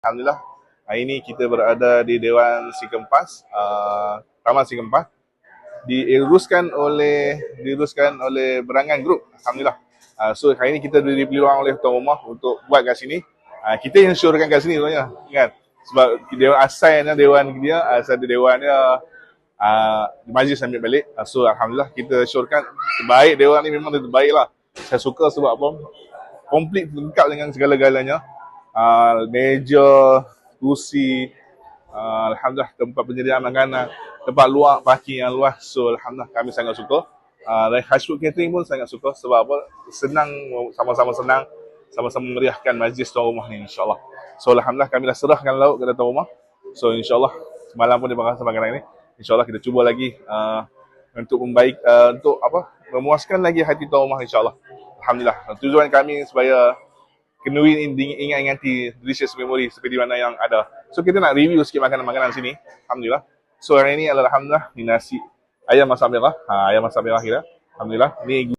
Alhamdulillah, hari ini kita berada di Dewan Si Kempas, Taman Si Kempas, diruskan oleh Berangan Group. Alhamdulillah. So hari ini kita diberi peluang oleh tuan rumah untuk buat kat sini. Kita insyorkan kat sini sebenarnya, kan? Sebab dewan asalnya dewan dia, asal dewan dia majlis ambil balik. So alhamdulillah kita syorkan terbaik, dewan ni memang terbaik lah. Saya suka sebab apa? Komplit lengkap dengan segala-galanya. Meja, kursi, alhamdulillah tempat penyediaan makanan, tempat luar parking yang luas. So alhamdulillah kami sangat suka. Dan Hashwood Catering pun sangat suka sebab apa? Senang, sama-sama senang, sama-sama meriahkan majlis tuan rumah ni, insyaAllah. So alhamdulillah kami dah serahkan lauk kepada tuan rumah. So insyaAllah semalam pun dia makan makanan ini. InsyaAllah kita cuba lagi untuk untuk memuaskan lagi hati tuan rumah, insyaAllah. Alhamdulillah. Tujuan kami supaya kenuri ingat-ingati delicious memory seperti mana yang ada. So kita nak review sikit makanan-makanan sini. Alhamdulillah. So hari ini adalah alhamdulillah ni nasi ayam masak merah. Ayam masak merah kita. Alhamdulillah. Ni